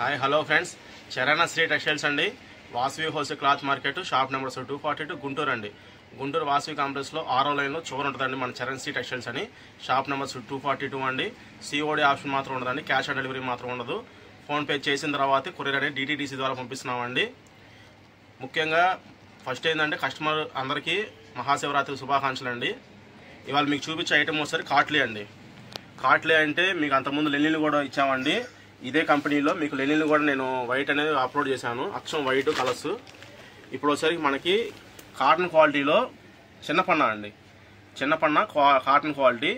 Hi hello friends, Charan Sri textiles అండి. Vasavi wholesale cloth market, shop number 242 Guntur అండి. గుంటూరు వాసవి కాంప్లెక్స్లో 6వ లైన్లో చివరి ఉంటుందండి మన చరణ్ శ్రీ టెక్స్టైల్స్ అని. షాప్ నెంబర్ 242 అండి. సిఓడి ఆప్షన్ మాత్రం ఉండదండి, క్యాష్ ఆన్ డెలివరీ మాత్రం ఉండదు. ఫోన్పే చేసిన తర్వాత కొరియర్ అనేది DTDC ద్వారా పంపిస్తున్నామండి. ముఖ్యంగా ఫస్ట్ ఏంటంటే కస్టమర్ అందరికీ మహాశివరాత్రి శుభాకాంక్షలు అండి. ఇవాళ మీకు చూపించే ఐటమ్ ఒకసారి కాట్లీ అండి. కాట్లీ అంటే మీకు అంతకుముందు లెనిన్లు కూడా ఇచ్చామండి. ఇదే కంపెనీలో మీకు లెనిన్లు కూడా నేను వైట్ అనేది అప్లోడ్ చేశాను, అచ్చం వైట్ కలర్స్. ఇప్పుడు ఒకసారి మనకి కాటన్ క్వాలిటీలో చిన్నపన్నా అండి. చిన్నపన్నా కాటన్ క్వాలిటీ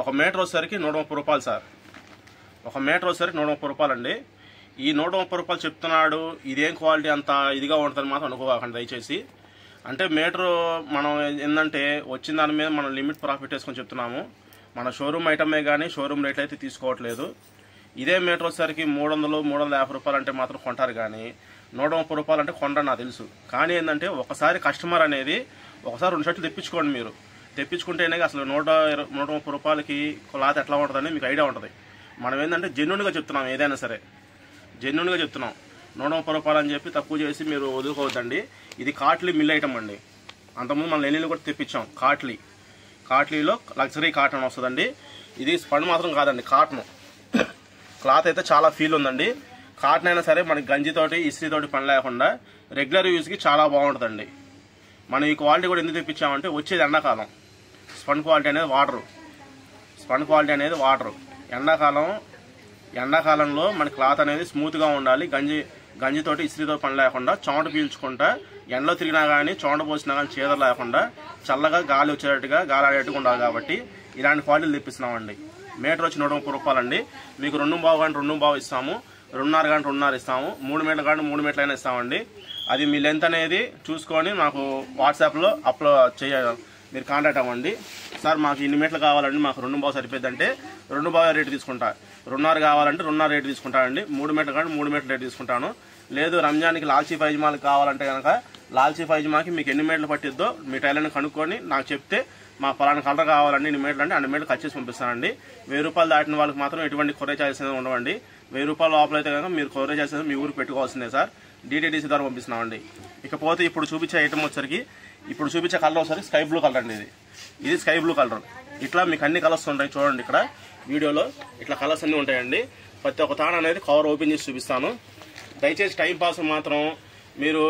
1 మీటర్ వచ్చేసరికి 130 రూపాయలు సార్. 1 మీటర్ వచ్చేసరికి 130 రూపాయలు అండి. ఈ 130 రూపాయలు చెప్తున్నాడు, ఇదేం క్వాలిటీ అంత ఇదిగా ఉంటుందని మాత్రం అనుకోకండి దయచేసి. అంటే మీటరు మనం ఏంటంటే వచ్చిన దాని మీద మనం లిమిట్ ప్రాఫిట్ వేసుకొని చెప్తున్నాము. మన షోరూమ్ ఐటమే కానీ షోరూమ్ రేట్లు అయితే తీసుకోవట్లేదు. ఇదే మీటర్ వచ్చేసరికి 300-350 రూపాయలు అంటే మాత్రం కొంటారు, కానీ 130 రూపాయలు అంటే కొంటారు నాకు తెలుసు. కానీ ఏంటంటే ఒకసారి కస్టమర్ అనేది ఒకసారి 2 షర్ట్లు తెప్పించుకోండి. మీరు తెప్పించుకుంటేనే అసలు 130 రూపాయలకి క్లాత్ ఎట్లా ఉంటుందని మీకు ఐడియా ఉంటుంది. మనం ఏంటంటే జెన్యూన్గా చెప్తున్నాం, ఏదైనా సరే జెన్యూన్గా చెప్తున్నాం. 130 రూపాయలు అని చెప్పి తక్కువ చేసి మీరు వదులుకోవద్దండి. ఇది కాట్లీ మిల్ ఐటమ్ అండి. అంతకుముందు మనం లెనిన్లు కూడా తెప్పించాం. కాట్లీలో లగ్జరీ కాటన్ వస్తుందండి. ఇది స్పండ్ మాత్రం కాదండి, కాటన్. క్లాత్ అయితే చాలా ఫీల్ ఉందండి. కాటన్ అయినా సరే మనకి గంజితోటి ఇస్త్రీతోటి పని లేకుండా రెగ్యులర్ యూజ్కి చాలా బాగుంటుందండి. మనం ఈ క్వాలిటీ కూడా ఎందుకు తెప్పించామంటే వచ్చేది ఎండాకాలం. స్పండ్ క్వాలిటీ అనేది వాటరు. ఎండాకాలంలో మన క్లాత్ అనేది స్మూత్గా ఉండాలి. గంజితోటి ఇస్త్రీతో పని లేకుండా చెమట పీల్చుకుంటా ఎండలో తిరిగినా కానీ చెమట పోసినా కానీ చీదర లేకుండా చల్లగా గాలి వచ్చేటట్టుగా గాలి ఆడేట్టుగా ఉండాలి. కాబట్టి ఇలాంటి క్వాలిటీలు తెప్పిస్తున్నామండి. మీటర్ వచ్చి 130 రూపాయలండి. మీకు 2.5 కానీ 2.5 ఇస్తాము, 2.5 కానీ 2.5 ఇస్తాము, 3 మీటర్లు కానీ 3 మీటర్లు అయినా ఇస్తామండి. అది మీ లెంత్ అనేది చూసుకొని మాకు వాట్సాప్లో మీరు కాంటాక్ట్ అవ్వండి. సార్ మాకు ఇన్ని మీటర్లు కావాలండి, మాకు 2.5 సరిపోద్దంటే 2.5 రేటు తీసుకుంటా. 2.5 కావాలంటే 2.5 రేటు తీసుకుంటానండి. 3 మీటర్లు కానీ 3 మీటర్ల రేటు తీసుకుంటాను. లేదు రంజాన్కి లాల్చీ పైజమాలు కావాలంటే కనుక లాల్చీ పైజమాకి మీకు ఎన్ని మీటర్లు పట్టిద్దో మీ టైలర్ని కనుక్కొని నాకు చెప్తే మా పలానా కలర్ కావాలండి, ఇన్ని మీటర్లు అంటే అన్ని మీటర్లు కట్ చేసి పంపిస్తానండి. 1000 రూపాయలు దాటిన వాళ్ళకి మాత్రం ఎటువంటి కొరియర్ ఛార్జెస్ అనేది ఉండవండి. 1000 రూపాయల లోపల అయితే కనుక మీరు కొరియర్ ఛార్జెస్ మీ ఊరికి పెట్టుకోవాల్సిందే సార్. DTDC ద్వారా పంపిస్తున్నామండి. ఇకపోతే ఇప్పుడు చూపించే ఐటమ్ వచ్చరికి ఇప్పుడు చూపించే కలర్ ఒకసారి స్కై బ్లూ కలర్ అండి. ఇది స్కై బ్లూ కలర్. ఇట్లా మీకు అన్ని కలర్స్ ఉంటాయి చూడండి. ఇక్కడ వీడియోలో ఇట్లా కలర్స్ అన్నీ ఉంటాయండి. ప్రతి ఒక్క తాను అనేది కవర్ ఓపెన్ చేసి చూపిస్తాను. దయచేసి టైంపాస్ మాత్రం మీరు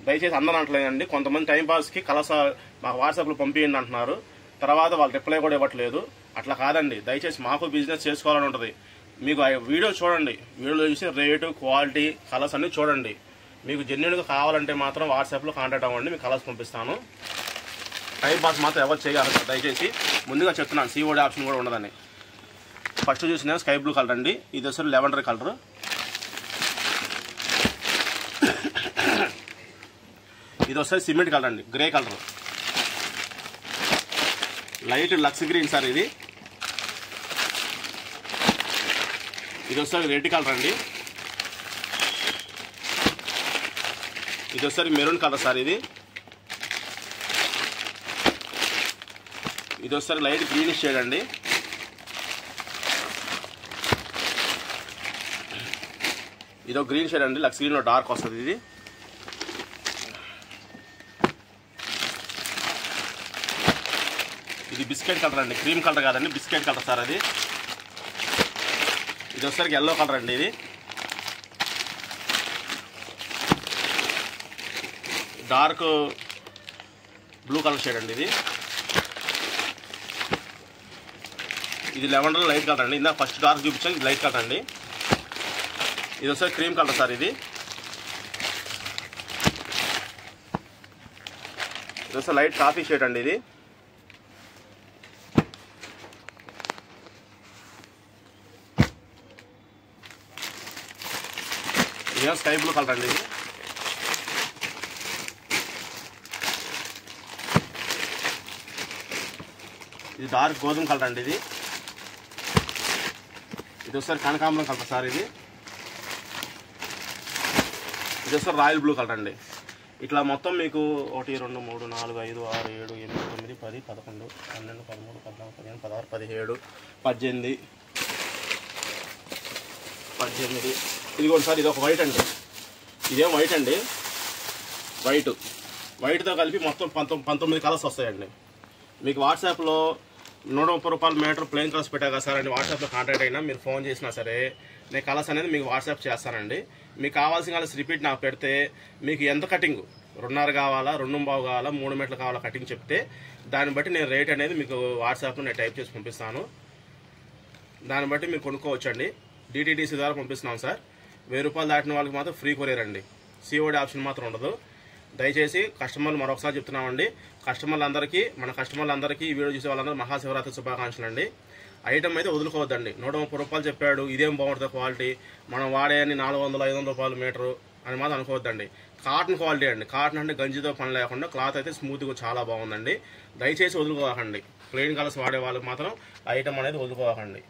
దయచేసి అందరూ అంటలేదండి. కొంతమంది టైంపాస్కి కలర్స్ మాకు వాట్సాప్లో పంపించండి అంటున్నారు, తర్వాత వాళ్ళు రిప్లై కూడా ఇవ్వట్లేదు. అట్లా కాదండి, దయచేసి మాకు బిజినెస్ చేసుకోవాలని ఉంటుంది. మీకు వీడియో చూడండి, వీడియోలో చూసి రేటు, క్వాలిటీ, కలర్స్ అన్నీ చూడండి. మీకు జెన్యూన్గా కావాలంటే మాత్రం వాట్సాప్లో కాంటాక్ట్ అవ్వండి, మీకు కలర్స్ పంపిస్తాను. టైంపాస్ మాత్రం ఎవరు చేయాలి దయచేసి. ముందుగా చెప్తున్నాను COD ఆప్షన్ కూడా ఉండదని. ఫస్ట్ చూసిన స్కై బ్లూ కలర్ అండి. ఇది వచ్చి లెవెండర్ కలర్. ఇది వస్తుంది సిమెంట్ కలర్ అండి, grey colour. Light lux green sir. ఇది వస్తుంది రెడ్ కలర్ అండి. ఇది వస్తుంది మెరూన్ కలర్ సార్. ఇది వస్తుంది లైట్ గ్రీనిష్ షేడ్ అండి. ఇదో గ్రీన్ షేడ్ అండి, లక్స్ గ్రీన్లో డార్క్ వస్తుంది. ఇది బిస్కెట్ కలర్ అండి, క్రీమ్ కలర్ కాదండి, బిస్కెట్ కలర్ సార్. ఇది వచ్చేసరికి ఎల్లో కలర్ అండి. ఇది డార్క్ బ్లూ కలర్ షేడ్ అండి. ఇది లెవెండర్ లైట్ కలర్ అండి. ఇందాక ఫస్ట్ డార్క్ చూపించాను, ఇది లైట్ కలర్ అండి. ఇది వచ్చేసరికి క్రీమ్ కలర్ సార్. ఇది వస్తే లైట్ కాఫీ షేడ్ అండి. ఇది స్కై బ్లూ కలర్ అండి. ఇది డార్క్ గోధుమ కలర్ అండి. ఇది ఒకసారి కనకాంబరం కలర్ సార్. ఇది ఒకసారి రాయల్ బ్లూ కలర్ అండి. ఇట్లా మొత్తం మీకు 1 2 3 4 5 6 7 8 9 10 11 12 13 14 15 16 17 18 18 ఇదిగోండి సార్, ఇది ఒక వైట్ అండి, ఇదేం వైట్ అండి, వైట్తో కలిపి మొత్తం 19 కలర్స్ వస్తాయండి. మీకు వాట్సాప్లో 130 రూపాయల మీటర్ ప్లెయిన్ కలర్స్ పెట్టా కదా సార్ అని వాట్సాప్లో కాంటాక్ట్ అయినా మీరు ఫోన్ చేసినా సరే నేను కలర్స్ అనేది మీకు వాట్సాప్ చేస్తానండి. మీకు కావాల్సిన కలర్స్ రిపీట్ నాకు పెడితే మీకు ఎంత కటింగ్ 2.5 కావాలా, 2.5 కావాలా, 3 మీటర్లు కావాలా కటింగ్ చెప్తే దాన్ని బట్టి నేను రేట్ అనేది మీకు వాట్సాప్లో నేను టైప్ చేసి పంపిస్తాను. దాన్ని బట్టి మీరు కొనుక్కోవచ్చండి. డిటిడిసి ద్వారా పంపిస్తున్నాం సార్. 1000 రూపాయలు దాటిన వాళ్ళకి మాత్రం ఫ్రీ కొరియర్ అండి, సిఓడి ఆప్షన్ మాత్రం ఉండదు. దయచేసి కస్టమర్లు మరొకసారి చెప్తున్నామండి, మన కస్టమర్లందరికీ ఈ వీడియో చూసే వాళ్ళందరూ మహాశివరాత్రి శుభాకాంక్షలు అండి. ఐటమ్ అయితే వదులుకోవద్దండి. 130 రూపాయలు చెప్పాడు, ఇదేం బాగుంటుంది క్వాలిటీ, మనం వాడేయని 400-500 రూపాయలు మీటరు అని మాత్రం అనుకోవద్దండి. కాటన్ క్వాలిటీ అండి, కాటన్ అంటే గంజితో పని లేకుండా క్లాత్ అయితే స్మూత్గా చాలా బాగుందండి. దయచేసి వదులుకోకండి. ప్లెయిన్ కలర్స్ వాడే వాళ్ళకి మాత్రం ఐటమ్ అనేది వదులుకోకండి.